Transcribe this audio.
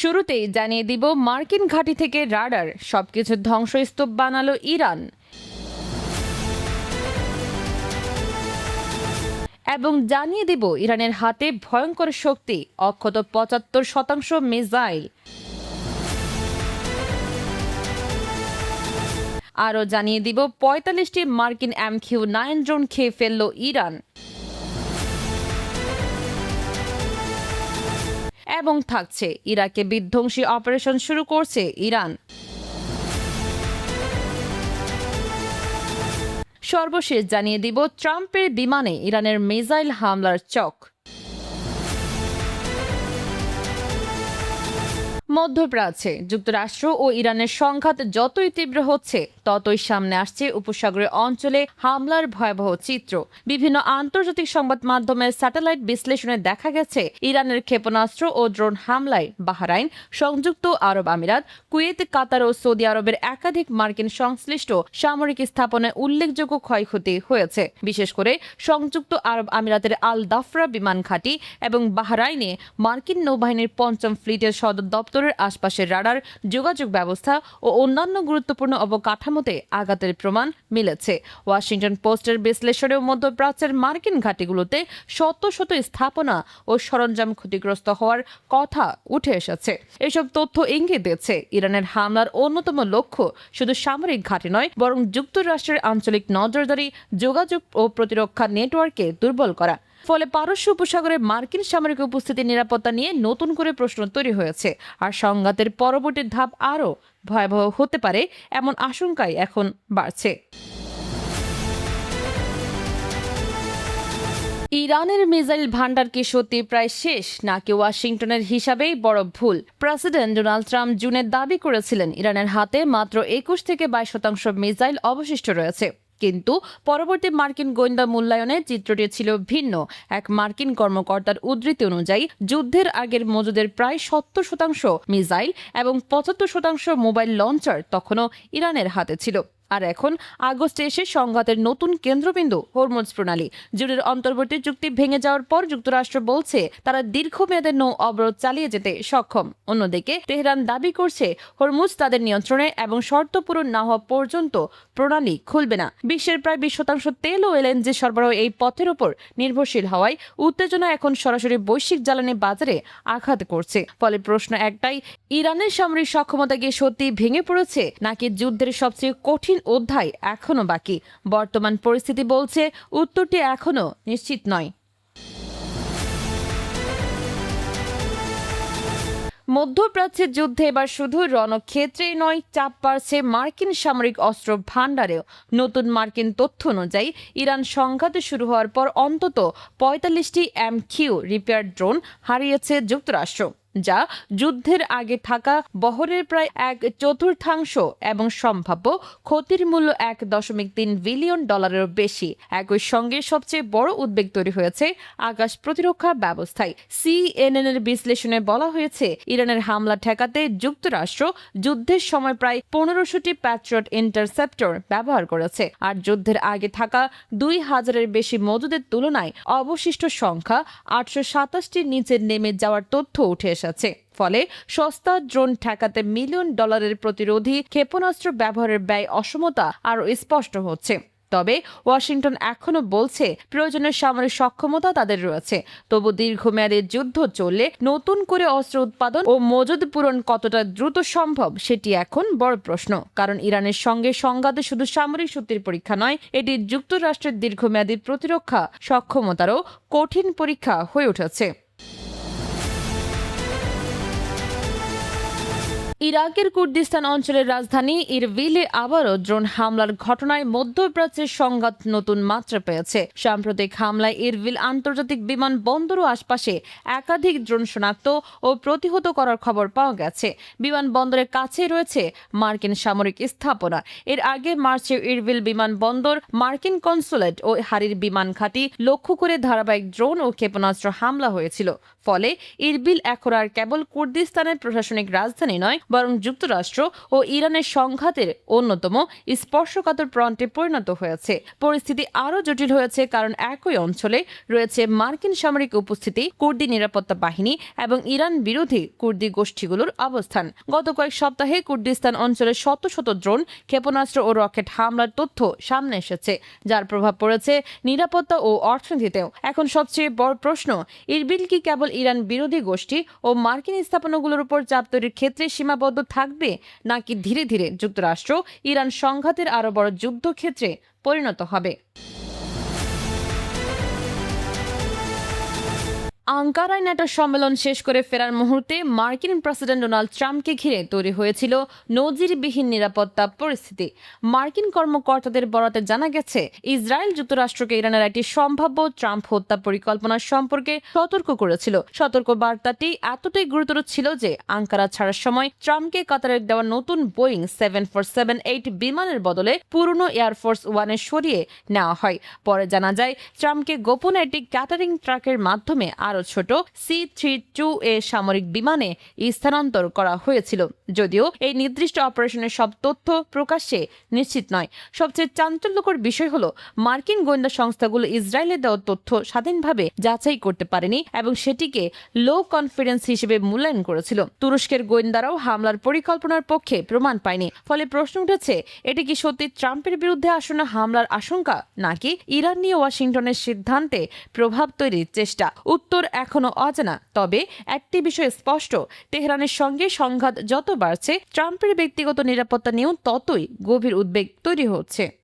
শুরুতেই জানিয়ে দিব মার্কিন ঘাঁটি থেকে রাডার, সবকিছু ধ্বংসস্তূপ বানালো ইরান। এবং জানিয়ে দিব ইরানের হাতে ভয়ঙ্কর শক্তি, অক্ষত ৭৫% মিসাইল। আরও জানিয়ে দিব ৪৫টি মার্কিন MQ-9 ড্রোন খেয়ে ফেলল ইরান। এবং থাকছে ইরাকে বিধ্বংসী অপারেশন শুরু করছে ইরান। সর্বশেষ জানিয়ে দিব ট্রাম্পের বিমানে ইরানের মিসাইল হামলার চক। মধ্যপ্রাচ্যে যুক্তরাষ্ট্র ও ইরানের সংঘাত যতই তীব্র হচ্ছে ততই সামনে আসছে উপসাগরীয় অঞ্চলে হামলার ভয়াবহ চিত্র। বিভিন্ন আন্তর্জাতিক সংবাদ মাধ্যমের স্যাটেলাইট বিশ্লেষণে দেখা গেছে ইরানের ক্ষেপণাস্ত্র ও ড্রোন হামলায় বাহরাইন, সংযুক্ত আরব আমিরাত, কুয়েত, কাতার ও সৌদি আরবের একাধিক মার্কিন সংশ্লিষ্ট সামরিক স্থাপনায় উল্লেখযোগ্য ক্ষয়ক্ষতি হয়েছে। বিশেষ করে সংযুক্ত আরব আমিরাতের আল দাফরা বিমান ঘাঁটি এবং বাহরাইনে মার্কিন নৌবাহিনীর ৫ম ফ্লিটের সদর দপ্তরের আশপাশের রাডার, যোগাযোগ ব্যবস্থা ও অন্যান্য গুরুত্বপূর্ণ অবকাঠামোতে আঘাতের প্রমাণ মিলেছে। ওয়াশিংটন পোস্টের বিশ্লেষণেও মধ্যপ্রাচ্যের মার্কিন ঘাঁটিগুলোতে শত শত স্থাপনা ও সরঞ্জাম ক্ষতিগ্রস্ত হওয়ার কথা উঠে এসেছে। এসব তথ্য ইঙ্গিত দিচ্ছে ইরানের হামলার অন্যতম লক্ষ্য শুধু সামরিক ঘাঁটি নয়, বরং যুক্তরাষ্ট্রের আঞ্চলিক নজরদারি, যোগাযোগ ও প্রতিরক্ষা নেটওয়ার্ককে দুর্বল করা। ফলে পারস্য উপসাগরে মার্কিন সামরিক উপস্থিতির নিরাপত্তা নিয়ে নতুন করে প্রশ্ন তৈরি হয়েছে। আর সংঘাতের পরবর্তী ধাপ আরও ভয়াবহ হতে পারে এমন আশঙ্কাই এখন বাড়ছে। ইরানের মিসাইল ভান্ডার কি সত্যি প্রায় শেষ, নাকি ওয়াশিংটনের হিসাবেই বড় ভুল? প্রেসিডেন্ট ডোনাল্ড ট্রাম্প জুনে দাবি করেছিলেন ইরানের হাতে মাত্র ২১ থেকে ২২% মিসাইল অবশিষ্ট রয়েছে। কিন্তু পরবর্তী মার্কিন গোয়েন্দা মূল্যায়নে চিত্রটি ছিল ভিন্ন। এক মার্কিন কর্মকর্তার উদ্ধৃতি অনুযায়ী যুদ্ধের আগের মজুদের প্রায় ৭০% মিসাইল এবং ৭৫% মোবাইল লঞ্চার তখনও ইরানের হাতে ছিল। আর এখন আগস্টে এসে সংঘাতের নতুন কেন্দ্রবিন্দু হরমুজ প্রণালী। জুনের অন্তর্বর্তী চুক্তি ভেঙে যাওয়ার পর যুক্তরাষ্ট্র বলছে তারা দীর্ঘমেয়াদের নৌ অবরোধ চালিয়ে যেতে সক্ষম। অন্যদিকে তেহরান দাবি করছে হরমুজ তাদের নিয়ন্ত্রণে এবং শর্ত পূরণ না হওয়া পর্যন্ত প্রণালী খুলবে না। বিশ্বের প্রায় ২০% তেল ও এলএনজি সরবরাহ এই পথের উপর নির্ভরশীল হওয়ায় উত্তেজনা এখন সরাসরি বৈশ্বিক জ্বালানি বাজারে আঘাত করছে। ফলে প্রশ্ন একটাই, ইরানের সামরিক সক্ষমতা কি সত্যি ভেঙে পড়েছে, নাকি যুদ্ধের সবচেয়ে কঠিন অধ্যায় এখনো বাকি? বর্তমান পরিস্থিতি বলছে উত্তরটি এখনো নিশ্চিত নয়। মধ্যপ্রাচ্যের যুদ্ধে এবার শুধু রণক্ষেত্রেই নয়, চাপ বাড়ছে মার্কিন সামরিক অস্ত্র ভান্ডারেও। নতুন মার্কিন তথ্য অনুযায়ী ইরান সংঘাত শুরু হওয়ার পর অন্তত ৪৫টি MQ রিপেয়ার ড্রোন হারিয়েছে যুক্তরাষ্ট্র, যা যুদ্ধের আগে থাকা বহরের প্রায় ১/৪ এবং সম্ভাব্য ক্ষতির মূল্য $১.৩ বিলিয়ন বেশি। একই সঙ্গে সবচেয়ে বড় উদ্বেগ তৈরি হয়েছে আকাশ প্রতিরক্ষা ব্যবস্থায়। CNN এর বিশ্লেষণে বলা হয়েছে ইরানের হামলা ঠেকাতে যুক্তরাষ্ট্র যুদ্ধের সময় প্রায় ১৫০০টি প্যাট্রিয়ট ইন্টারসেপ্টর ব্যবহার করেছে। আর যুদ্ধের আগে থাকা ২,০০০-এর বেশি মজুদের তুলনায় অবশিষ্ট সংখ্যা ৮২৭টির নিচে নেমে যাওয়ার তথ্য উঠে এসেছে। ফলে সস্তা ড্রোন ঠেকাতে $1 মিলিয়ন প্রতিরোধী ক্ষেপণাস্ত্র ব্যবহারের ব্যয় অসমতা আরও স্পষ্ট হচ্ছে। তবে ওয়াশিংটন এখনো বলছে প্রয়োজনীয় সামরিক সক্ষমতা তাদের রয়েছে। তবু দীর্ঘমেয়াদী যুদ্ধ চললে নতুন করে অস্ত্র উৎপাদন ও মজুদ পূরণ কতটা দ্রুত সম্ভব সেটি এখন বড় প্রশ্ন। কারণ ইরানের সঙ্গে সংঘাতে শুধু সামরিক শক্তির পরীক্ষা নয়, এটি যুক্তরাষ্ট্রের দীর্ঘমেয়াদী প্রতিরক্ষা সক্ষমতারও কঠিন পরীক্ষা হয়ে উঠেছে। ইরাকের কুর্দিস্তান অঞ্চলের রাজধানী ইরবিলে আবারও ড্রোন হামলার ঘটনায় মধ্যপ্রাচ্যের সংঘাত নতুন মাত্রা পেয়েছে। সাম্প্রতিক হামলায় ইরবিল আন্তর্জাতিক বিমানবন্দর ও আশপাশে একাধিক ড্রোন শনাক্ত ও প্রতিহত করার খবর পাওয়া গেছে। বিমানবন্দরের কাছে রয়েছে মার্কিন সামরিক স্থাপনা। এর আগে মার্চে ইরবিল বিমানবন্দর, মার্কিন কনসুলেট ও হারির বিমান ঘাঁটি লক্ষ্য করে ধারাবাহিক ড্রোন ও ক্ষেপণাস্ত্র হামলা হয়েছিল। ফলে ইরবিল এখন আর কেবল কুর্দিস্তানের প্রশাসনিক রাজধানী নয়, বরং যুক্তরাষ্ট্র ও ইরানের সংঘাতের অন্যতম স্পর্শকাতর প্রান্তে পরিণত হয়েছে। পরিস্থিতি আরও জটিল হয়েছে কারণ একই অঞ্চলে রয়েছে মার্কিন সামরিক উপস্থিতি, কুর্দি নিরাপত্তা বাহিনী এবং ইরান বিরোধী কুর্দি গোষ্ঠীগুলোর অবস্থান। গত কয়েক সপ্তাহে কুর্দিস্তান অঞ্চলে শত শত ড্রোন, ক্ষেপণাস্ত্র ও রকেট হামলার তথ্য সামনে এসেছে, যার প্রভাব পড়েছে নিরাপত্তা ও অর্থনীতিতেও। এখন সবচেয়ে বড় প্রশ্ন, ইরবিল কি কেবল ইরান বিরোধী গোষ্ঠী ও মার্কিন স্থাপনাগুলোর উপর চাপ তৈরির ক্ষেত্রে সীমাবদ্ধ থাকবে, নাকি ধীরে ধীরে যুক্তরাষ্ট্র ইরান সংঘাতের আরও বড় যুদ্ধক্ষেত্রে পরিণত হবে? আঙ্কারায় ন্যাটো সম্মেলন শেষ করে ফেরার মুহূর্তে মার্কিন প্রেসিডেন্ট ডোনাল্ড ট্রাম্পকে ঘিরে তৈরি হয়েছিল নজিরবিহীন নিরাপত্তা পরিস্থিতি। মার্কিন কর্মকর্তাদের বরাতে জানা গেছে, ইসরায়েল যুক্তরাষ্ট্রকে ইরানের একটি সম্ভাব্য ট্রাম্প হত্যা পরিকল্পনা সম্পর্কে সতর্ক করেছিল। সতর্ক বার্তাটি এতটাই গুরুতর ছিল যে আঙ্কারা ছাড়ার সময় ট্রাম্পকে কাতারের দেওয়া নতুন বোয়িং 747-8 বিমানের বদলে পুরনো এয়ারফোর্স ওয়ানে সরিয়ে নেওয়া হয়। পরে জানা যায়, ট্রাম্পকে গোপনে একটি ক্যাটারিং ট্রাকের মাধ্যমে আরও ছোট C-32A সামরিক বিমানে স্থানান্তর করা হয়েছিল, যদিও এই নির্দিষ্ট অপারেশনের সব তথ্য প্রকাশ্যে নিশ্চিত নয়। সবচেয়ে চাঞ্চল্যকর বিষয় হলো, মার্কিন গোয়েন্দা সংস্থাগুলো ইসরায়েলের দেওয়া তথ্য স্বাধীনভাবে যাচাই করতে পারেনি এবং সেটিকে লো কনফিডেন্স হিসেবে মূল্যায়ন করেছিল। তুরস্কের গোয়েন্দারাও হামলার পরিকল্পনার পক্ষে প্রমাণ পায়নি। ফলে প্রশ্ন উঠেছে, এটি কি সত্যি ট্রাম্পের বিরুদ্ধে আসন্ন হামলার আশঙ্কা, নাকি ইরান নিয়ে ওয়াশিংটনের সিদ্ধান্তে প্রভাব তৈরির চেষ্টা? উত্তর এখনো অজানা। তবে একটি বিষয় স্পষ্ট, তেহরানের সঙ্গে সংঘাত যত বাড়ছে, ট্রাম্পের ব্যক্তিগত নিরাপত্তা নিয়েও ততই গভীর উদ্বেগ তৈরি হচ্ছে।